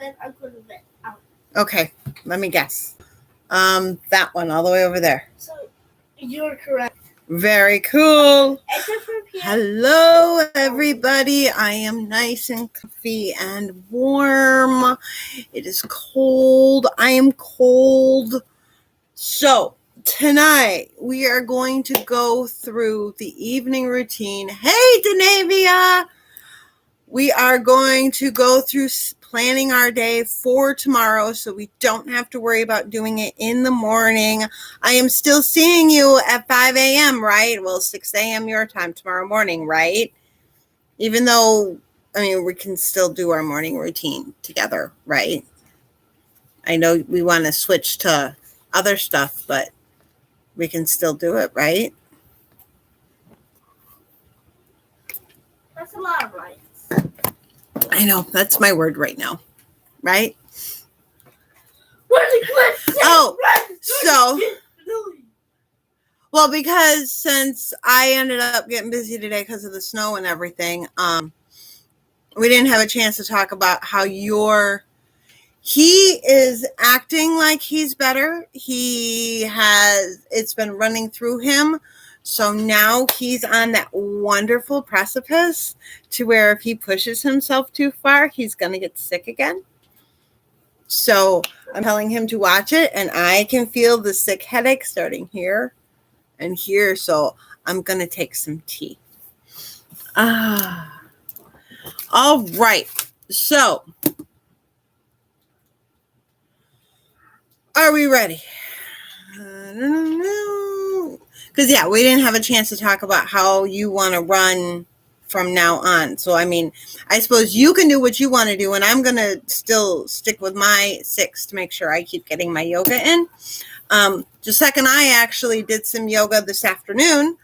then I'm going to bed out. Okay, let me guess. That one all the way over there. So you're correct. Very cool. Except for Pierre. Hello, everybody. I am nice and comfy and warm. It is cold. I am cold. So tonight we are going to go through the evening routine. Hey, Denavia. We are going to go through planning our day for tomorrow so we don't have to worry about doing it in the morning. I am still seeing you at 5 a.m., right? Well, 6 a.m. your time tomorrow morning, right? Even though, we can still do our morning routine together, right? I know we want to switch to other stuff, but we can still do it, right? That's a lot of rights. I know, that's my word right now, right? Well, because since I ended up getting busy today because of the snow and everything, we didn't have a chance to talk about how he is acting like he's better. It's been running through him. So now he's on that wonderful precipice to where if he pushes himself too far, he's going to get sick again. So I'm telling him to watch it, and I can feel the sick headache starting here and here. So I'm going to take some tea. All right. So are we ready? Because, we didn't have a chance to talk about how you want to run from now on. So, I suppose you can do what you want to do, and I'm going to still stick with my 6 to make sure I keep getting my yoga in. Jessica and I actually did some yoga this afternoon.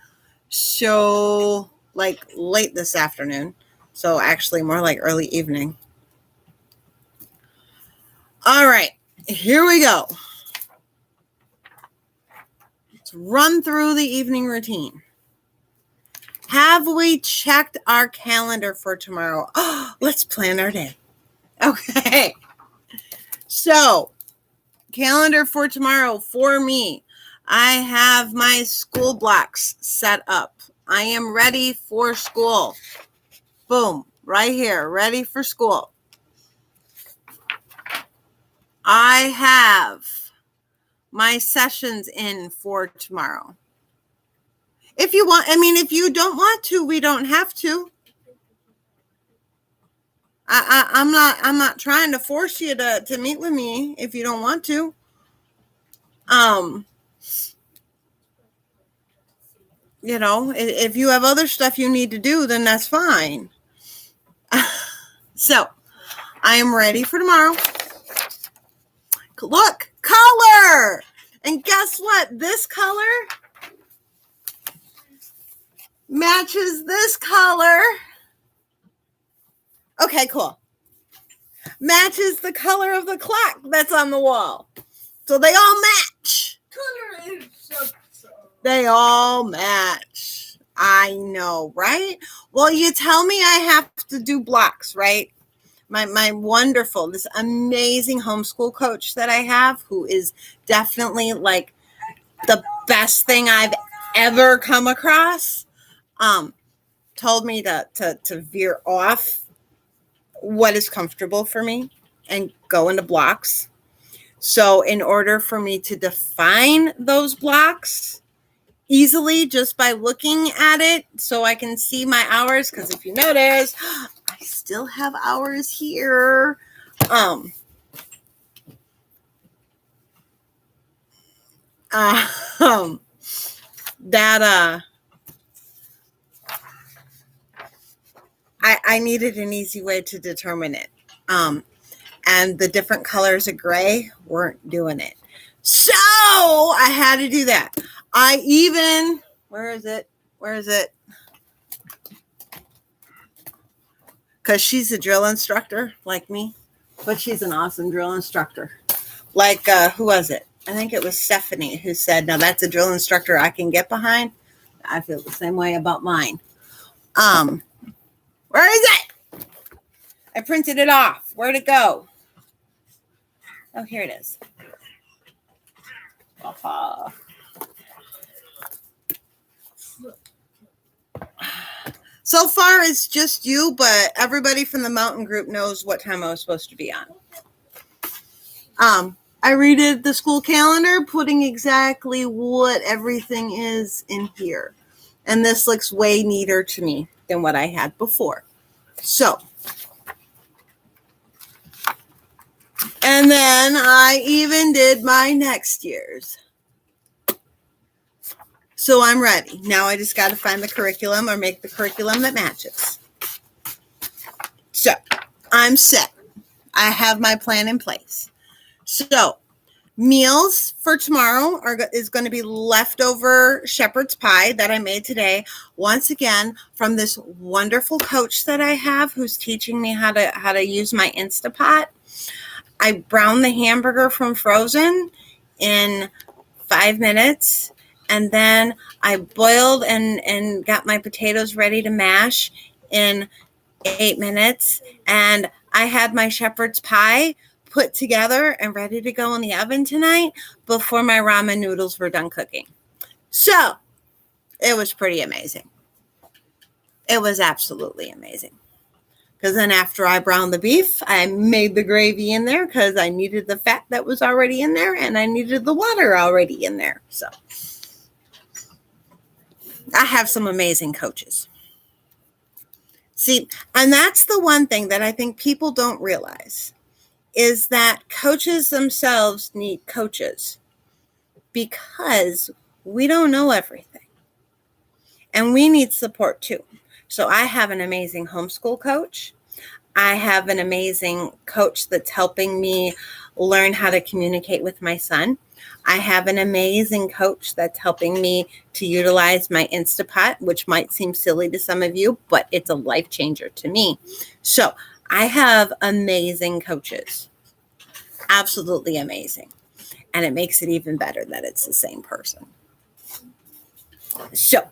So, like late this afternoon. So, actually more like early evening. All right, here we go. Let's run through the evening routine. Have we checked our calendar for tomorrow? Oh, let's plan our day. Okay. So, calendar for tomorrow for me. I have my school blocks set up. I am ready for school. Boom, right here, ready for school. I have my sessions in for tomorrow. If you want, if you don't want to, we don't have to. I'm not trying to force you to meet with me if you don't want to. If you have other stuff you need to do, then that's fine. So, I am ready for tomorrow. Look, color! And guess what? This color matches this color. Okay, cool. Matches the color of the clock that's on the wall. So they all match. They all match. I know, right? Well, you tell me I have to do blocks, right? My wonderful, this amazing homeschool coach that I have, who is definitely like the best thing I've ever come across, told me to veer off what is comfortable for me and go into blocks. So in order for me to define those blocks easily just by looking at it so I can see my hours, because if you notice, I still have hours here. I needed an easy way to determine it. And the different colors of gray weren't doing it. So I had to do that. Where is it? Because she's a drill instructor like me, but she's an awesome drill instructor. Like, who was it? I think it was Stephanie who said, now that's a drill instructor I can get behind. I feel the same way about mine. Where is it? I printed it off. Where'd it go? Oh, here it is. Papa. So far, it's just you, but everybody from the mountain group knows what time I was supposed to be on. I redid the school calendar, putting exactly what everything is in here. And this looks way neater to me than what I had before. So, and then I even did my next year's. So I'm ready. Now I just got to find the curriculum or make the curriculum that matches. So I'm set. I have my plan in place. So meals for tomorrow is going to be leftover shepherd's pie that I made today. Once again, from this wonderful coach that I have who's teaching me how to use my Instapot. I browned the hamburger from frozen in 5 minutes. And then I boiled and got my potatoes ready to mash in 8 minutes. And I had my shepherd's pie put together and ready to go in the oven tonight before my ramen noodles were done cooking. So it was pretty amazing. It was absolutely amazing. Because then after I browned the beef, I made the gravy in there because I needed the fat that was already in there and I needed the water already in there. So I have some amazing coaches. See, and that's the one thing that I think people don't realize is that coaches themselves need coaches because we don't know everything and we need support too. So I have an amazing homeschool coach. I have an amazing coach that's helping me learn how to communicate with my son. I have an amazing coach that's helping me to utilize my Instapot, which might seem silly to some of you, but it's a life changer to me. So I have amazing coaches, absolutely amazing. And it makes it even better that it's the same person. So,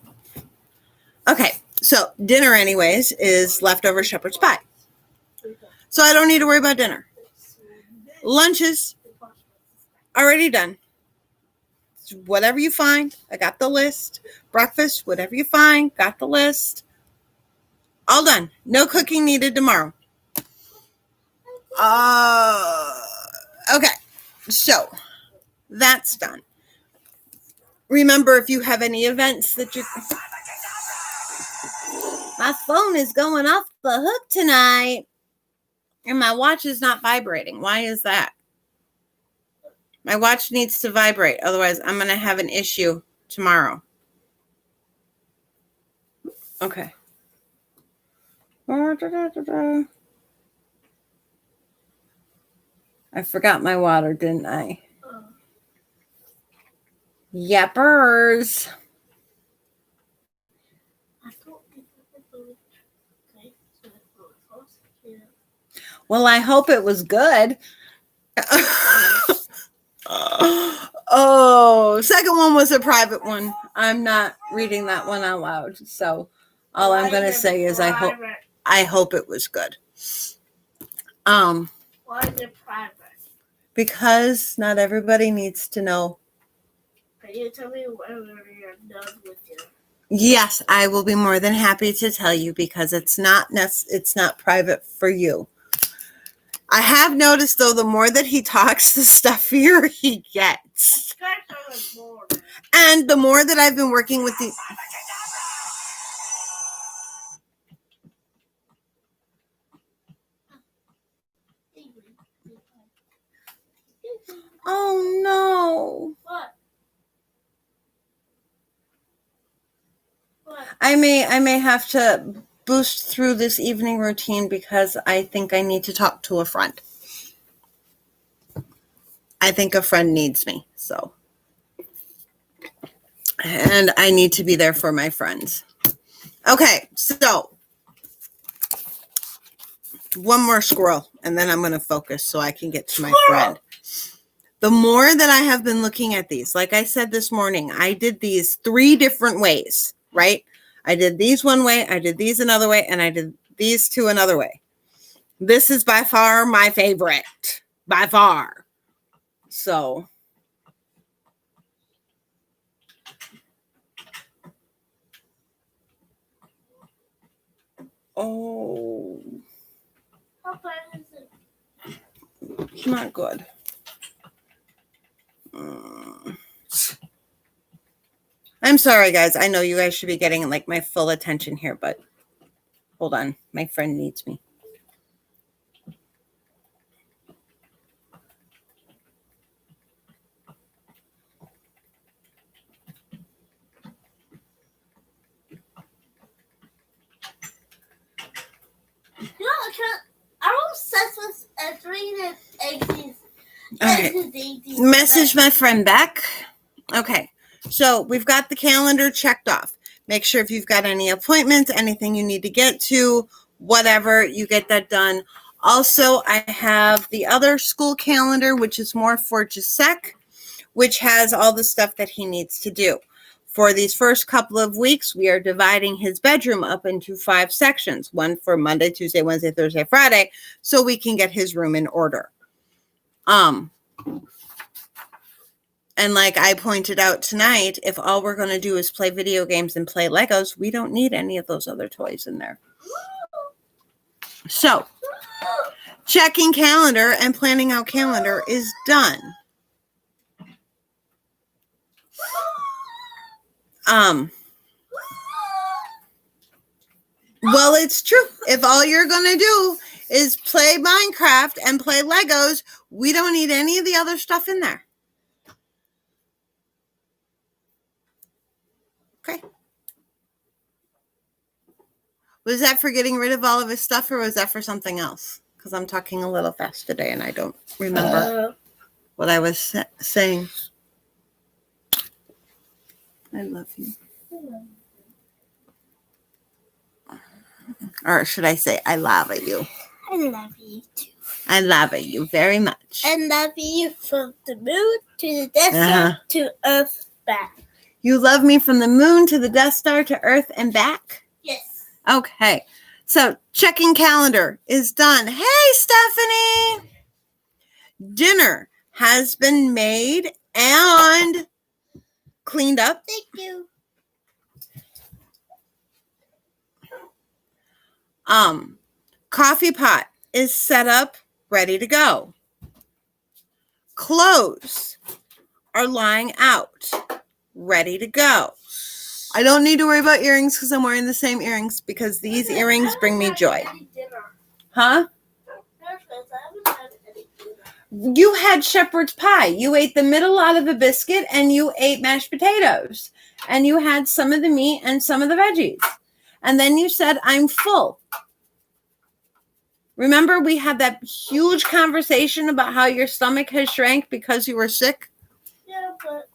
okay, so dinner anyways is leftover shepherd's pie. So I don't need to worry about dinner. Lunch is already done. Whatever you find, I got the list. Breakfast, whatever you find, got the list. All done. No cooking needed tomorrow. Okay, so that's done. Remember, if you have any events that you... My phone is going off the hook tonight. And my watch is not vibrating. Why is that? My watch needs to vibrate. Otherwise, I'm going to have an issue tomorrow. Okay. I forgot my water, didn't I? Yeppers. Well, I hope it was good. Oh, second one was a private one. I'm not reading that one out loud. So all I'm going to say is I hope it was good. Why is it private? Because not everybody needs to know. Can you tell me when you're done with your... Yes, I will be more than happy to tell you because it's not private for you. I have noticed, though, the more that he talks, the stuffier he gets. And the more that I've been working with the... Oh, no. What? What? I may have to boost through this evening routine because I think I need to talk to a friend. I think a friend needs me, so. And I need to be there for my friends. Okay, so. One more squirrel, and then I'm going to focus so I can get to my friend. The more that I have been looking at these, like I said this morning, I did these 3 different ways, right? I did these one way, I did these another way, and I did these 2 another way. This is by far my favorite, by far. So, oh, How bad is it? it's not good. I'm sorry, guys. I know you guys should be getting like my full attention here, but hold on. My friend needs me. You know, I'm obsessed with entering the exits. All right. Message my friend back. Okay. So we've got the calendar checked off. Make sure if you've got any appointments, anything you need to get to, whatever, you get that done. Also, I have the other school calendar, which is more for Gisek, which has all the stuff that he needs to do. For these first couple of weeks, we are dividing his bedroom up into 5 sections, one for Monday, Tuesday, Wednesday, Thursday, Friday, so we can get his room in order. And like I pointed out tonight, if all we're going to do is play video games and play Legos, we don't need any of those other toys in there. So, checking calendar and planning out calendar is done. Well, it's true. If all you're going to do is play Minecraft and play Legos, we don't need any of the other stuff in there. Okay. Was that for getting rid of all of his stuff, or was that for something else? Because I'm talking a little fast today and I don't remember what I was saying. I love you. Or should I say, I love you? I love you too. I love you very much. I love you from the moon to the Death Star to Earth back. You love me from the moon to the Death Star to Earth and back? Yes. Okay. So checking calendar is done. Hey, Stephanie! Dinner has been made and cleaned up. Thank you. Coffee pot is set up, ready to go. Clothes are lying out, ready to go. I don't need to worry about earrings because I'm wearing the same earrings because these earrings bring me joy. Huh? You had shepherd's pie. You ate the middle out of a biscuit and you ate mashed potatoes. And you had some of the meat and some of the veggies. And then you said, I'm full. Remember, we had that huge conversation about how your stomach has shrank because you were sick? Yeah, but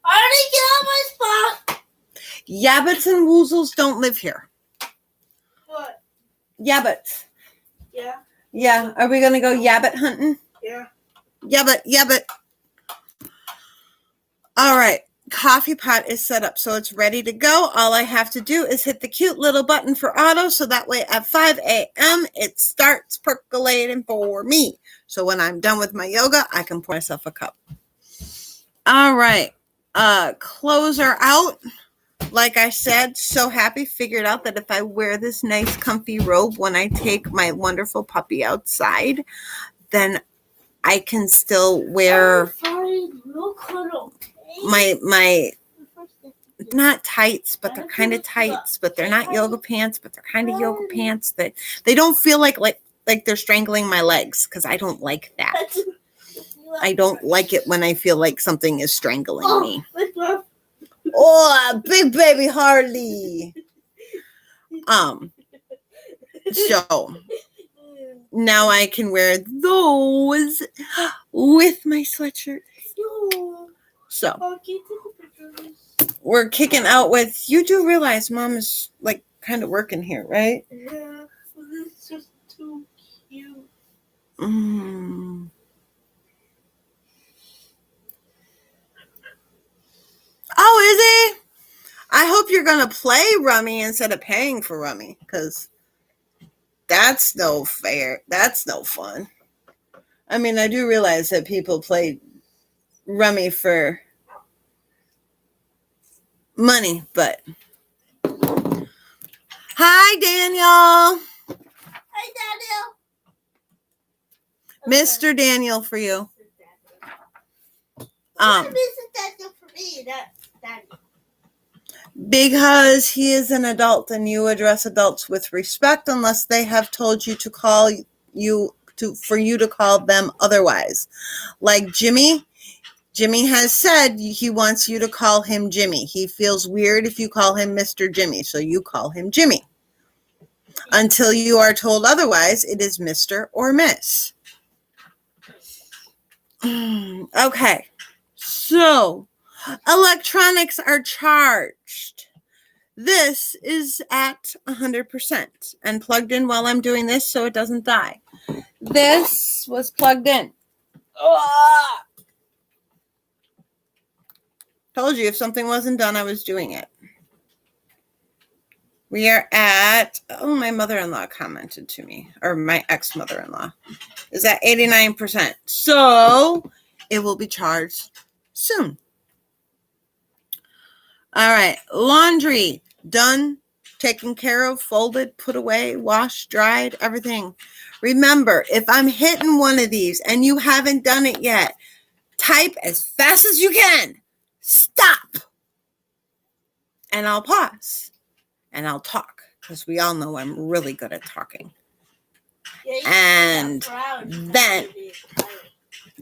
I already get on my spot. Yabbits and woozles don't live here. What? Yabbits. Yeah. Yeah. Are we going to go yabbit hunting? Yeah. Yabbit. All right. Coffee pot is set up, so it's ready to go. All I have to do is hit the cute little button for auto, so that way at 5 a.m. it starts percolating for me. So when I'm done with my yoga, I can pour myself a cup. All right. Clothes are out. Like I said, so happy, figured out that if I wear this nice comfy robe when I take my wonderful puppy outside, then I can still wear my not tights, but they're kind of tights, but they're not yoga pants, but they're kind of yoga pants that they don't feel like they're strangling my legs, because I don't like that. I don't like it when I feel like something is strangling me. Oh, big baby Harley. So now I can wear those with my sweatshirt. So we're kicking out with, you do realize Mom is like kind of working here, right? Yeah, it's just too cute. Oh, is he? I hope you're going to play Rummy instead of paying for Rummy, because that's no fair. That's no fun. I mean, I do realize that people play rummy for money, but hi, Daniel. Hi, Daniel. Mr. Daniel for you. Why Mr. Daniel for me? That's Daniel. Because he is an adult and you address adults with respect unless they have told you to call you for you to call them otherwise. Like Jimmy has said he wants you to call him Jimmy. He feels weird if you call him Mr. Jimmy, so you call him Jimmy. Until you are told otherwise, it is Mr. or Miss. Okay. So, electronics are charged. This is at 100% and plugged in while I'm doing this so it doesn't die. This was plugged in. Told you if something wasn't done, I was doing it. We are at, my mother-in-law commented to me, or my ex-mother-in-law, is at 89%. So it will be charged soon. All right, laundry, done, taken care of, folded, put away, washed, dried, everything. Remember, if I'm hitting one of these and you haven't done it yet, type as fast as you can. Stop. And I'll pause. And I'll talk. Because we all know I'm really good at talking. And then,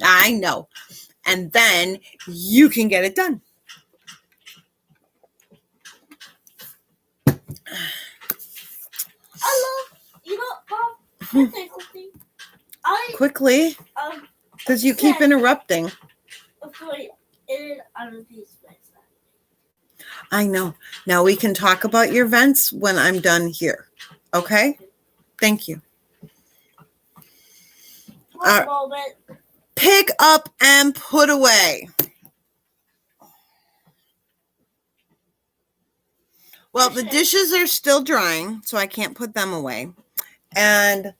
I know. And then you can get it done. Mom, can I say something? Quickly, because you keep interrupting. I know. Now we can talk about your vents when I'm done here. Okay? Thank you. One moment. Pick up and put away. Well, the dishes are still drying, so I can't put them away. And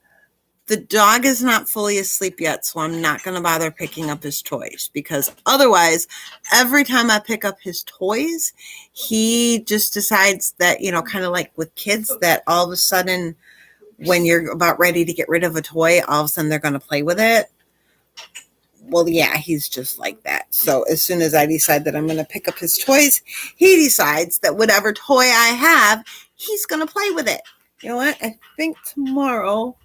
the dog is not fully asleep yet, so I'm not going to bother picking up his toys because otherwise, every time I pick up his toys, he just decides that, kind of like with kids, that all of a sudden, when you're about ready to get rid of a toy, all of a sudden they're going to play with it. Well, yeah, he's just like that. So as soon as I decide that I'm going to pick up his toys, he decides that whatever toy I have, he's going to play with it. You know what? I think tomorrow.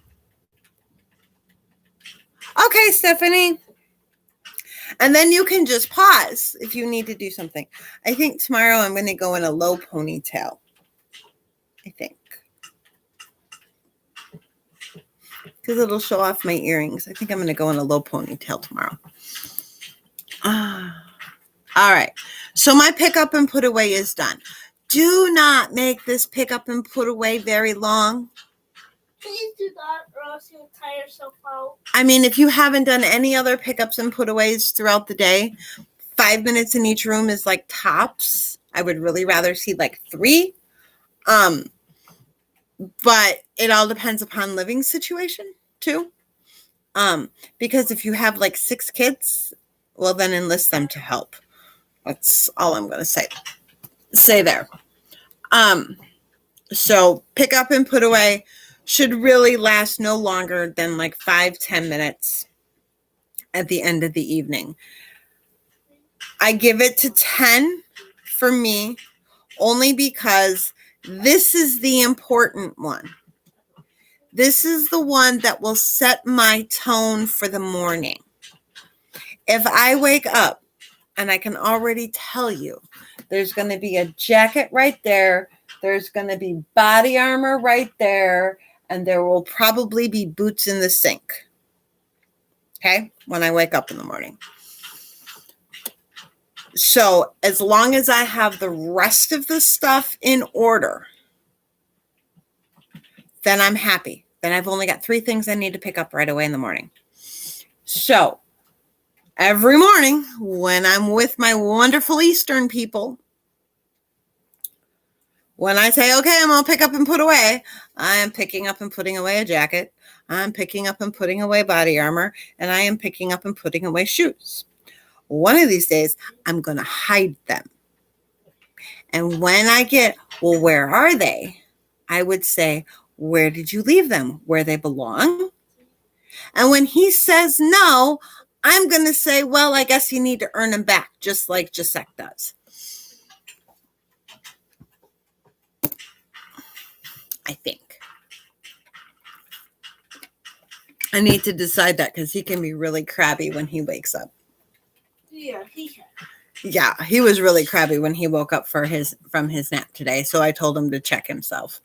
Okay, Stephanie. And then you can just pause if you need to do something. I think tomorrow I'm going to go in a low ponytail. I think. Because it'll show off my earrings. I think I'm going to go in a low ponytail tomorrow. All right. So my pick up and put away is done. Do not make this pick up and put away very long. Please do not, or else you'll tire yourself out. I mean, if you haven't done any other pickups and put aways throughout the day, 5 minutes in each room is like tops. I would really rather see like 3. But it all depends upon living situation too. Because if you have like 6 kids, well, then enlist them to help. That's all I'm going to say there. So pick up and put away should really last no longer than like 5-10 minutes at the end of the evening. I give it to 10 for me only because this is the important one. This is the one that will set my tone for the morning. If I wake up and I can already tell you there's going to be a jacket right there, there's going to be body armor right there, and there will probably be boots in the sink. Okay? When I wake up in the morning. So as long as I have the rest of the stuff in order, then I'm happy. Then I've only got 3 things I need to pick up right away in the morning. So every morning when I'm with my wonderful Eastern people, when I say, okay, I'm going to pick up and put away, I am picking up and putting away a jacket. I'm picking up and putting away body armor, and I am picking up and putting away shoes. One of these days, I'm going to hide them. And when I get, well, where are they? I would say, where did you leave them? Where they belong? And when he says no, I'm going to say, well, I guess you need to earn them back, just like Jacek does. I think. I need to decide that because he can be really crabby when he wakes up. Yeah, he can. Yeah, he was really crabby when he woke up from his nap today, so I told him to check himself.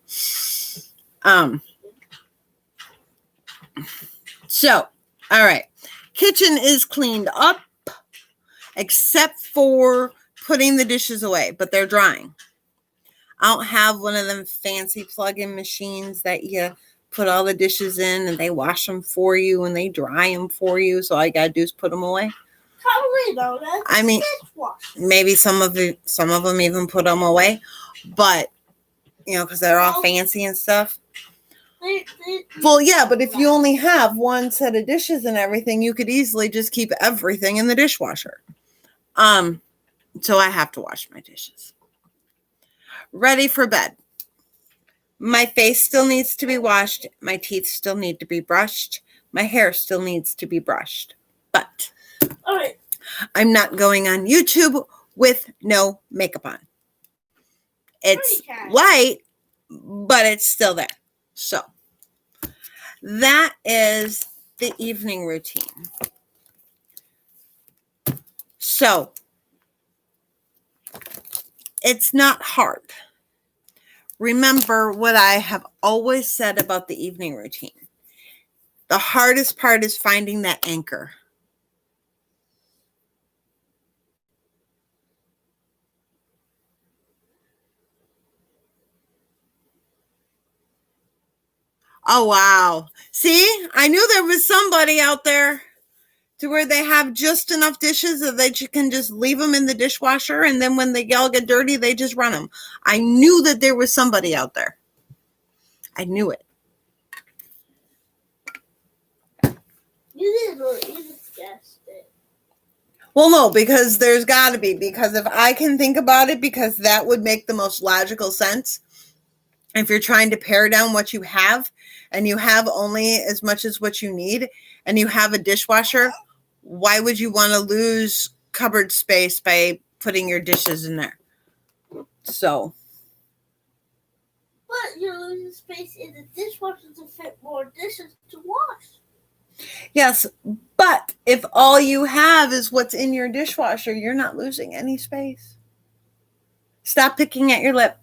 So, all right. Kitchen is cleaned up except for putting the dishes away, but they're drying. I don't have one of them fancy plug-in machines that you put all the dishes in and they wash them for you and they dry them for you. So all you gotta do is put them away. Probably though. I mean, maybe some of them even put them away, but you know, because they're all fancy and stuff. Well, yeah, but if you only have one set of dishes and everything, you could easily just keep everything in the dishwasher. So I have to wash my dishes. Ready for bed. My face still needs to be washed. My teeth still need to be brushed. My hair still needs to be brushed. But I'm not going on YouTube with no makeup on. It's light, but it's still there. So that is the evening routine. So it's not hard. Remember what I have always said about the evening routine. The hardest part is finding that anchor. Oh, wow. See, I knew there was somebody out there to where they have just enough dishes that you can just leave them in the dishwasher, and then when they all get dirty, they just run them. I knew that there was somebody out there. I knew it. You didn't really even guess it. Well, no, because there's got to be. Because if I can think about it, because that would make the most logical sense. If you're trying to pare down what you have, and you have only as much as what you need, and you have a dishwasher, why would you want to lose cupboard space by putting your dishes in there? So. But you're losing space in the dishwasher to fit more dishes to wash. Yes, but if all you have is what's in your dishwasher, you're not losing any space. Stop picking at your lip.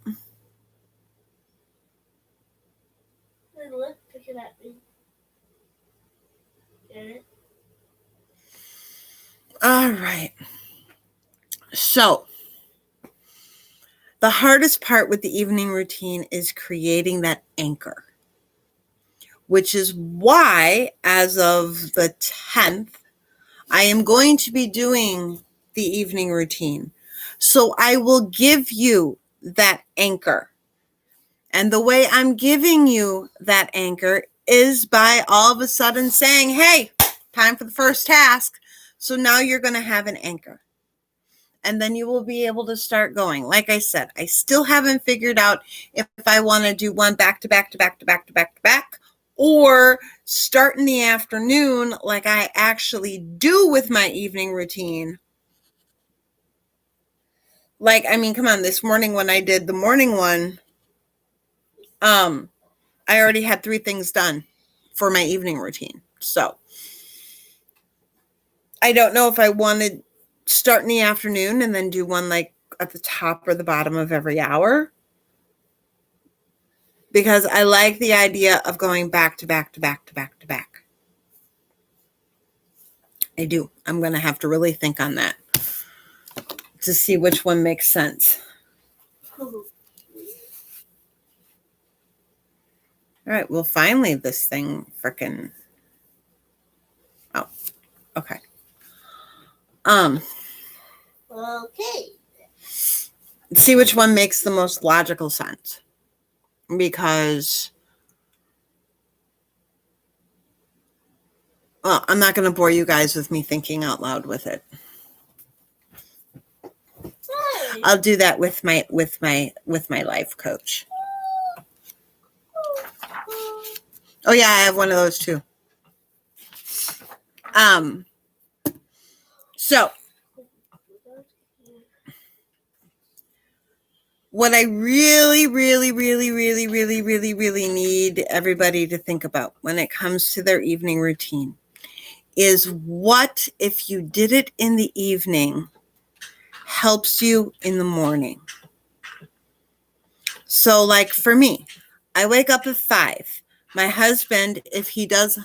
My lip picking at me. Get it? All right. So, the hardest part with the evening routine is creating that anchor, which is why, as of the 10th, I am going to be doing the evening routine. So I will give you that anchor. And the way I'm giving you that anchor is by all of a sudden saying, hey, time for the first task. So now you're going to have an anchor. And then you will be able to start going. Like I said, I still haven't figured out if I want to do one back to back to back to back to back to back, or start in the afternoon like I actually do with my evening routine. Like, I mean, come on, this morning when I did the morning one, I already had 3 things done for my evening routine. So I don't know if I wanted to start in the afternoon and then do one like at the top or the bottom of every hour, because I like the idea of going back to back to back to back to back. I do. I'm going to have to really think on that to see which one makes sense. All right. Well, finally, this thing frickin'. Oh, okay. Okay. See which one makes the most logical sense. Because Well, I'm not going to bore you guys with me thinking out loud with it. Hey. I'll do that with my life coach. Oh yeah, I have one of those too. So what I really need everybody to think about when it comes to their evening routine is what if you did it in the evening helps you in the morning. So like for me, I wake up at 5. My husband, if he does,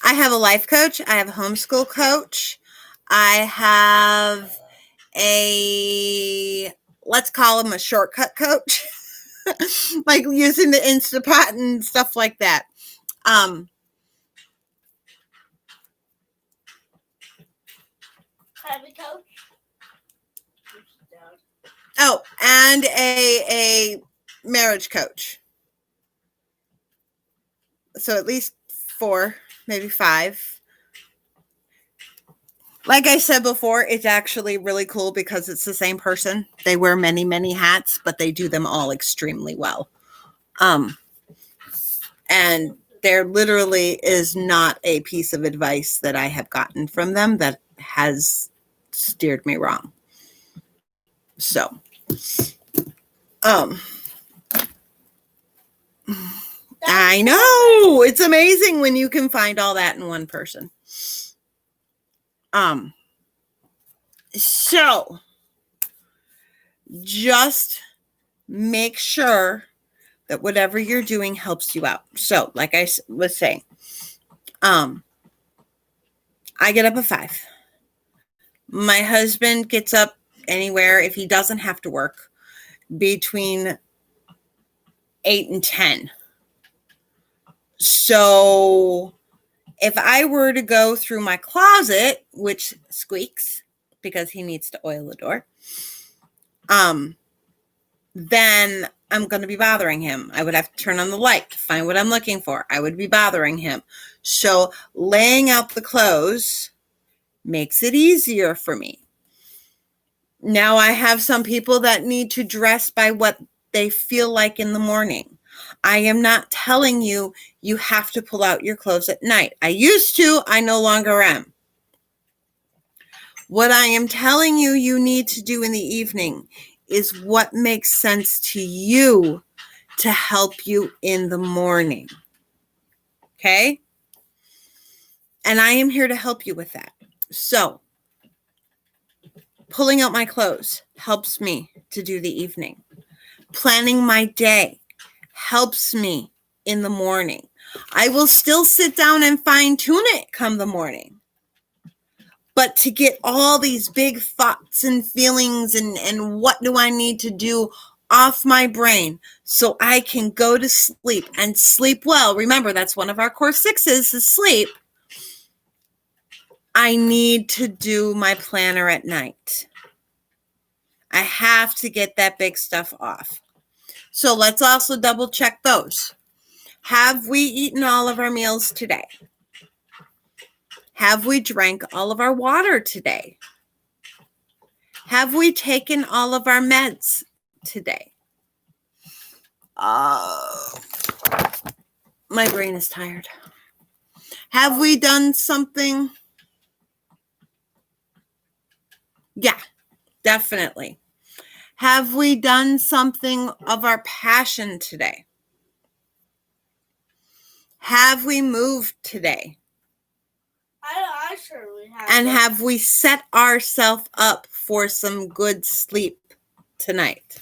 I have a life coach, I have a homeschool coach, I have let's call him a shortcut coach, like using the Instapot and stuff like that. Private coach. Oh, and a marriage coach. So at least 4, maybe 5. Like I said before, it's actually really cool because it's the same person. They wear many, many hats, but they do them all extremely well. And there literally is not a piece of advice that I have gotten from them that has steered me wrong. So, I know it's amazing when you can find all that in one person. So just make sure that whatever you're doing helps you out. So, like I was saying, I get up at 5. My husband gets up anywhere, if he doesn't have to work, between 8 and 10. So if I were to go through my closet, which squeaks because he needs to oil the door, then I'm going to be bothering him. I would have to turn on the light, find what I'm looking for. I would be bothering him. So laying out the clothes makes it easier for me. Now I have some people that need to dress by what they feel like in the morning. I am not telling you you have to pull out your clothes at night. I used to, I no longer am. What I am telling you you need to do in the evening is what makes sense to you to help you in the morning. Okay? And I am here to help you with that. So, pulling out my clothes helps me to do the evening. Planning my day helps me in the morning. I will still sit down and fine tune it come the morning. But to get all these big thoughts and feelings and what do I need to do off my brain so I can go to sleep and sleep well. Remember, that's one of our core 6s is sleep. I need to do my planner at night. I have to get that big stuff off. So let's also double check those. Have we eaten all of our meals today? Have we drank all of our water today? Have we taken all of our meds today? My brain is tired. Have we done something? Yeah, definitely. Have we done something of our passion today? Have we moved today? I surely have. And have we set ourselves up for some good sleep tonight?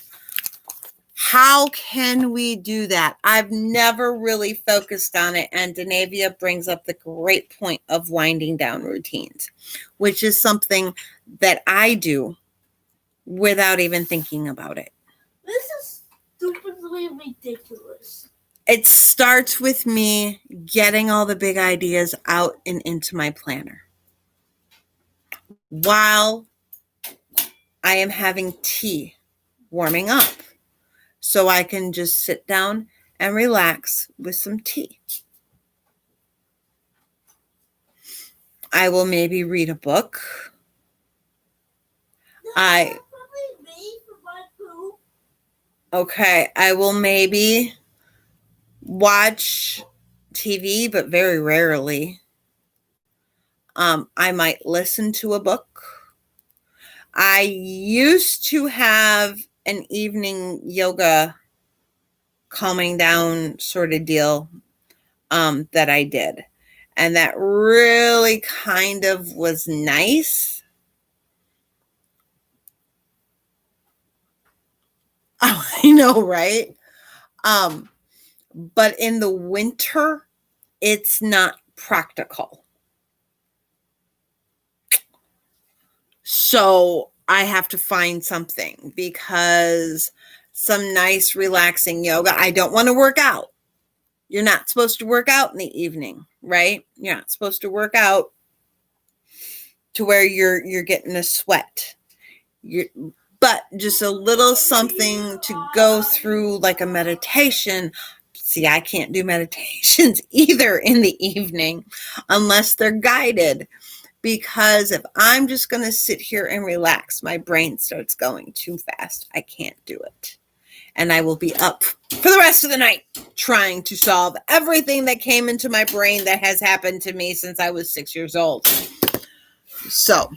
How can we do that? I've never really focused on it, and Denavia brings up the great point of winding down routines, which is something that I do without even thinking about it. This is stupidly ridiculous. It starts with me getting all the big ideas out and into my planner while I am having tea, warming up, so I can just sit down and relax with some tea. I will maybe read a book. Okay, I will maybe watch TV, but very rarely. I might listen to a book. I used to have an evening yoga calming down sort of deal that I did. And that really kind of was nice. Oh, I know, right? But in the winter, it's not practical. So I have to find something, because some nice relaxing yoga. I don't want to work out. You're not supposed to work out in the evening, right? You're not supposed to work out to where you're getting a sweat. But just a little something to go through, like a meditation. See, I can't do meditations either in the evening unless they're guided, because if I'm just going to sit here and relax, my brain starts going too fast. I can't do it. And I will be up for the rest of the night trying to solve everything that came into my brain that has happened to me since I was 6 years old. So,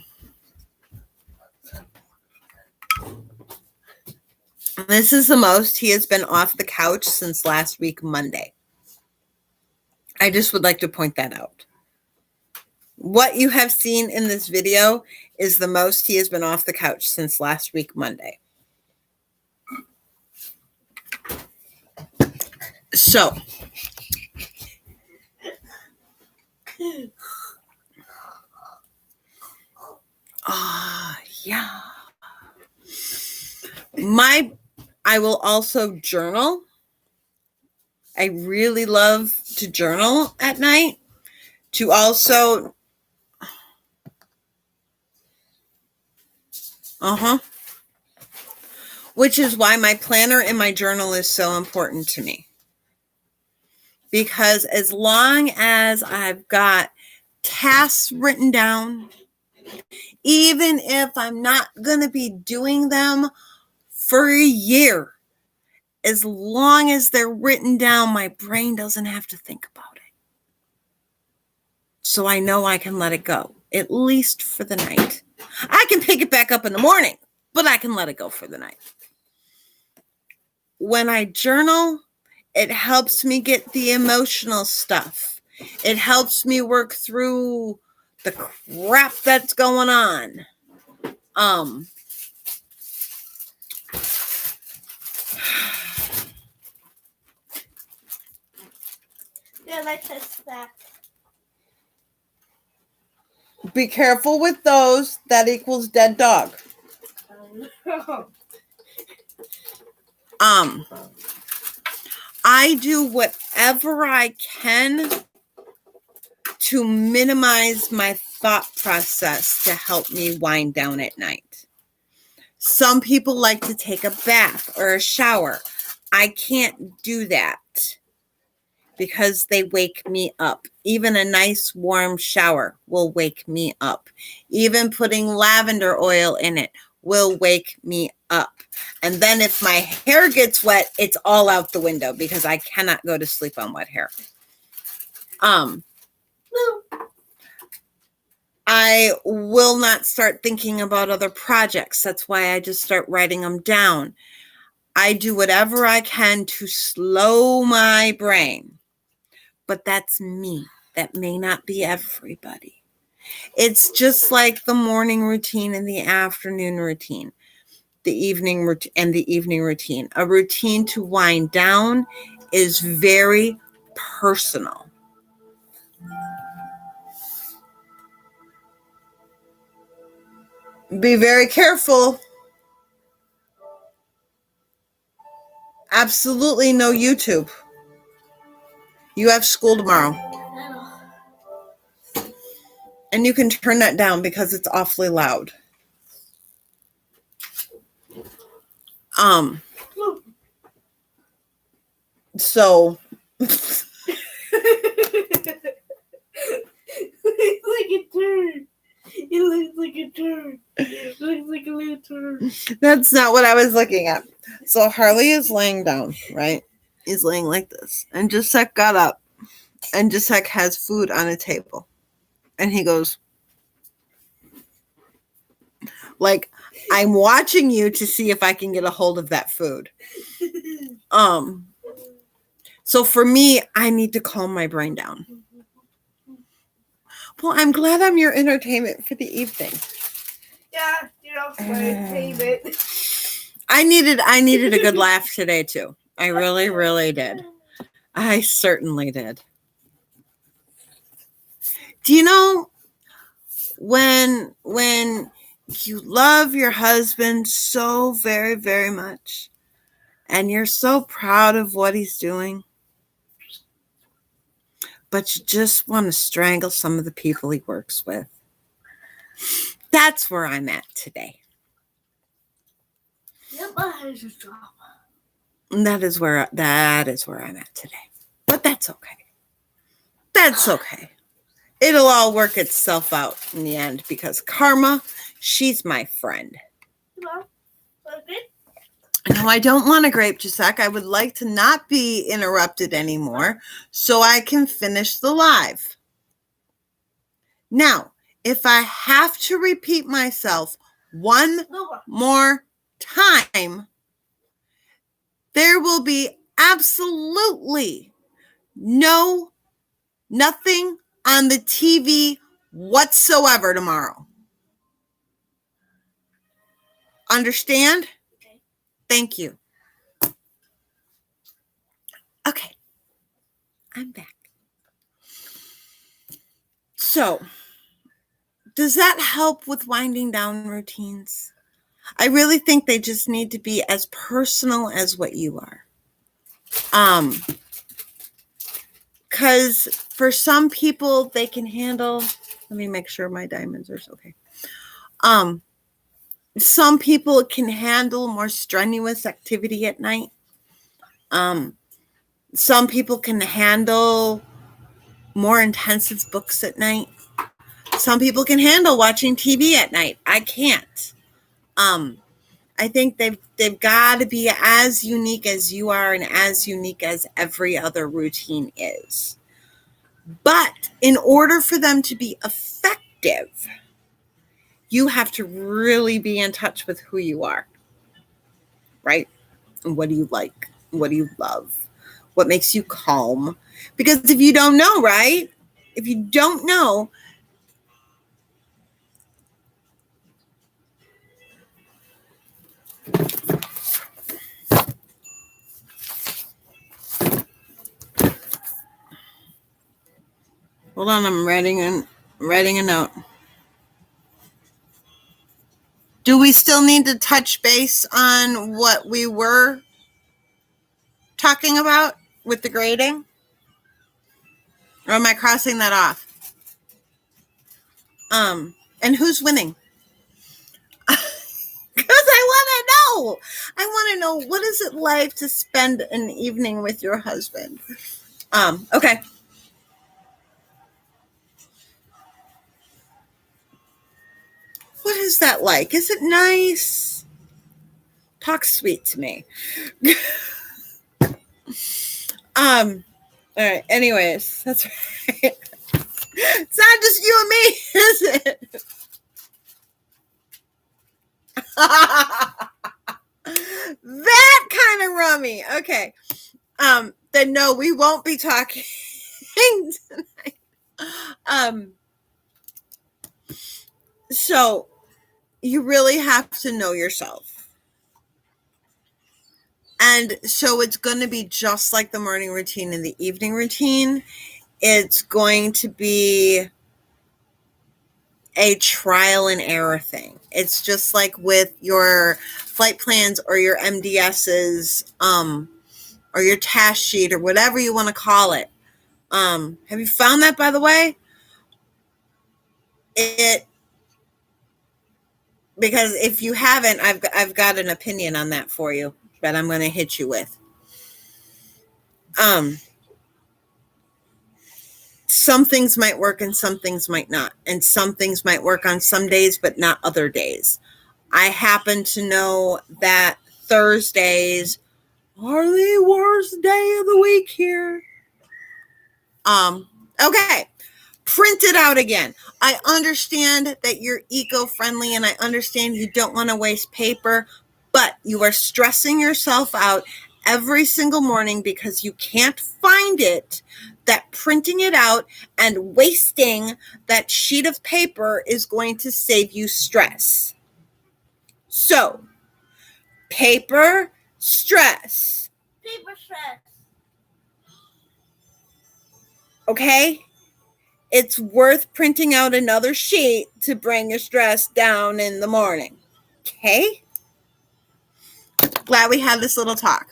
this is the most he has been off the couch since last week, Monday. I just would like to point that out. What you have seen in this video is the most he has been off the couch since last week, Monday. So, yeah. I will also journal. I really love to journal at night. To also, which is why my planner and my journal is so important to me. Because as long as I've got tasks written down, even if I'm not going to be doing them for a year, as long as they're written down, my brain doesn't have to think about it. So I know I can let it go, at least for the night. I can pick it back up in the morning, but I can let it go for the night. When I journal, it helps me get the emotional stuff. It helps me work through the crap that's going on. Yeah, let's test that. Be careful with those. That equals dead dog. I do whatever I can to minimize my thought process to help me wind down at night. Some people like to take a bath or a shower. I can't do that because they wake me up. Even a nice warm shower will wake me up. Even putting lavender oil in it will wake me up. And then if my hair gets wet, it's all out the window because I cannot go to sleep on wet hair. I will not start thinking about other projects. That's why I just start writing them down. I do whatever I can to slow my brain. But that's me. That may not be everybody. It's just like the morning routine and the afternoon routine, the evening and the evening routine. A routine to wind down is very personal. Be very careful. Absolutely no YouTube. You have school tomorrow. And you can turn that down because it's awfully loud. So It's like a turd. It looks like a turd. It looks like a little turd. that's not what I was looking at. So Harley is laying down, right? He's laying like this. And Jacek got up. And Jacek has food on a table. And he goes, like, I'm watching you to see if I can get a hold of that food. So for me, I need to calm my brain down. Well, I'm glad I'm your entertainment for the evening. Yeah, my entertainment. I needed a good laugh today too. I really, really did. I certainly did. Do you know when you love your husband so very, very much and you're so proud of what he's doing, but you just want to strangle some of the people he works with? That's where I'm at today. Yep, my head is drama. And that is where I'm at today. But that's okay. That's okay. It'll all work itself out in the end because Karma, she's my friend. Well, okay. No, I don't want a grape, Jacek. I would like to not be interrupted anymore so I can finish the live. Now, if I have to repeat myself one more time, there will be absolutely nothing on the TV whatsoever tomorrow. Understand? Okay. Thank you. Okay. I'm back. So, does that help with winding down routines? I really think they just need to be as personal as what you are. Because for some people, they can handle, let me make sure my diamonds are okay. Some people can handle more strenuous activity at night. Some people can handle more intensive books at night. Some people can handle watching TV at night. I can't. I think they've got to be as unique as you are and as unique as every other routine is. But in order for them to be effective, you have to really be in touch with who you are, right? And what do you like? What do you love? What makes you calm? Because if you don't know, right? If you don't know, hold on, I'm writing a note. Do we still need to touch base on what we were talking about with the grading? Or am I crossing that off? And who's winning? Because I want to know what is it like to spend an evening with your husband. Okay. What is that like? Is it nice? Talk sweet to me. All right. Anyways, that's right. It's not just you and me, is it? That kind of rummy. Okay. Then no, we won't be talking tonight. So you really have to know yourself. And so it's going to be just like the morning routine and the evening routine. It's going to be a trial and error thing. It's just like with your flight plans or your MDSs, or your task sheet or whatever you want to call it. Have you found that, by the way? Because if you haven't, I've got an opinion on that for you that I'm going to hit you with. Some things might work and some things might not. And some things might work on some days, but not other days. I happen to know that Thursdays are the worst day of the week here. Okay. Print it out again. I understand that you're eco-friendly and I understand you don't want to waste paper, but you are stressing yourself out every single morning because you can't find it, that printing it out and wasting that sheet of paper is going to save you stress. So, paper stress. Paper stress. Okay? It's worth printing out another sheet to bring your stress down in the morning. Okay? Glad we had this little talk.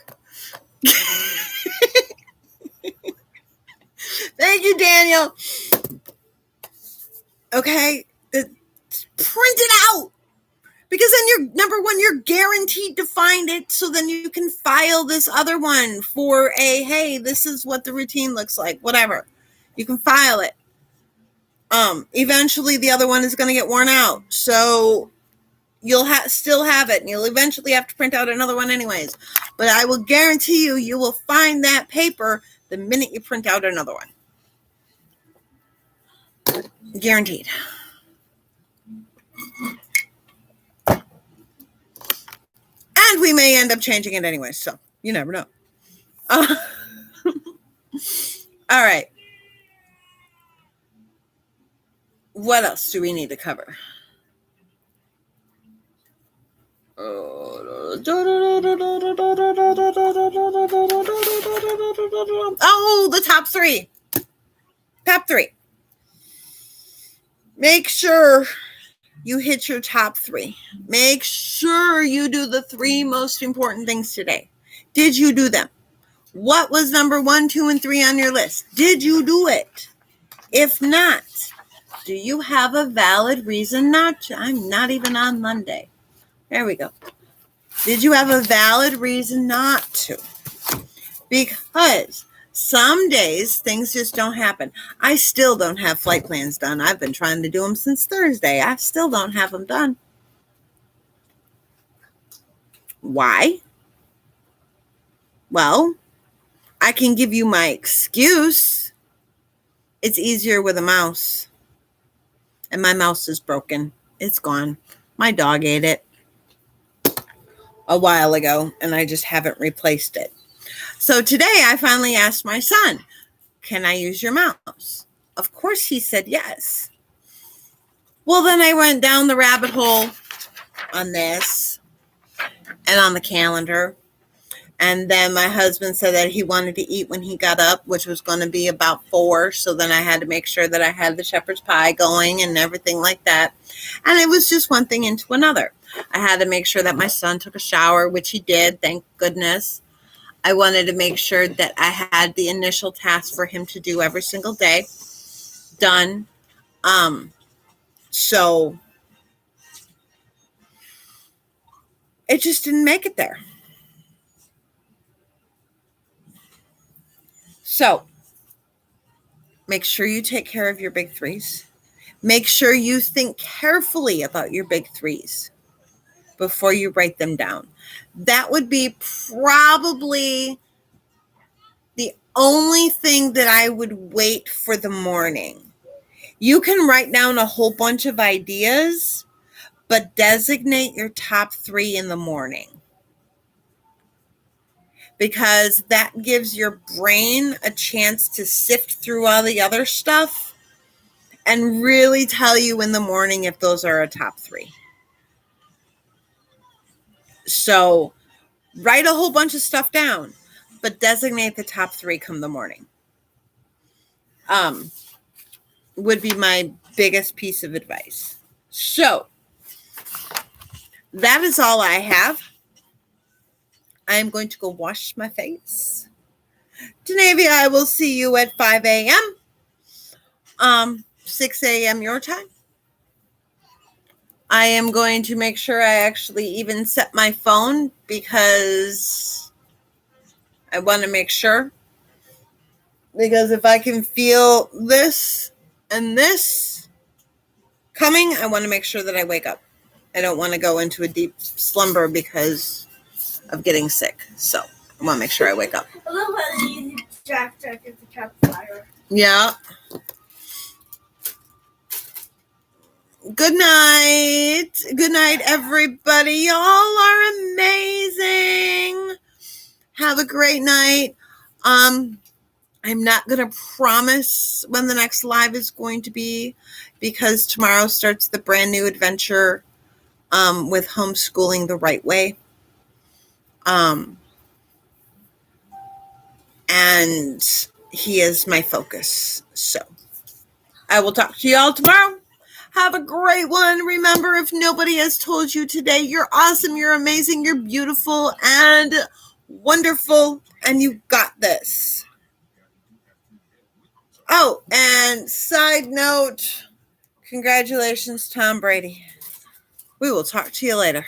Thank you, Daniel. Okay? Print it out. Because then you're, number one, you're guaranteed to find it, so then you can file this other one for a, hey, this is what the routine looks like, whatever. You can file it. Eventually the other one is going to get worn out. So you'll still have it, and you'll eventually have to print out another one anyways. But I will guarantee you will find that paper the minute you print out another one. Guaranteed. And we may end up changing it anyway, so you never know. All right. What else do we need to cover? Oh, the top three. Top three. Make sure you hit your top three. Make sure you do the three most important things today. Did you do them? What was number 1, 2, and 3 on your list? Did you do it? If not, do you have a valid reason not to? I'm not even on Monday. There we go. Did you have a valid reason not to? Because some days things just don't happen. I still don't have flight plans done. I've been trying to do them since Thursday. I still don't have them done. Why? Well, I can give you my excuse. It's easier with a mouse. And my mouse is broken. It's gone. My dog ate it a while ago, and I just haven't replaced it. So today I finally asked my son, can I use your mouse? Of course he said yes. Well, then I went down the rabbit hole on this and on the calendar. And then my husband said that he wanted to eat when he got up, which was going to be about 4. So then I had to make sure that I had the shepherd's pie going and everything like that. And it was just one thing into another. I had to make sure that my son took a shower, which he did, thank goodness. I wanted to make sure that I had the initial task for him to do every single day done. So it just didn't make it there. So make sure you take care of your big threes. Make sure you think carefully about your big threes before you write them down. That would be probably the only thing that I would wait for the morning. You can write down a whole bunch of ideas, but designate your top 3 in the morning. Because that gives your brain a chance to sift through all the other stuff and really tell you in the morning if those are a top 3. So write a whole bunch of stuff down, but designate the top 3 come the morning. Would be my biggest piece of advice. So that is all I have. I am going to go wash my face. Denavia, I will see you at 5 a.m. 6 a.m. your time. I am going to make sure I actually even set my phone because I want to make sure Because if I can feel this and this coming, I want to make sure that I wake up. I don't want to go into a deep slumber because of getting sick. So I want to make sure I wake up. I love how you use Jack as a campfire. Yeah. Good night. Good night, everybody. Y'all are amazing. Have a great night. I'm not going to promise when the next live is going to be because tomorrow starts the brand new adventure with homeschooling the right way. And he is my focus. So I will talk to you all tomorrow. Have a great one. Remember, if nobody has told you today, you're awesome, you're amazing, you're beautiful and wonderful, and you got this. Oh, and side note, congratulations, Tom Brady. We will talk to you later.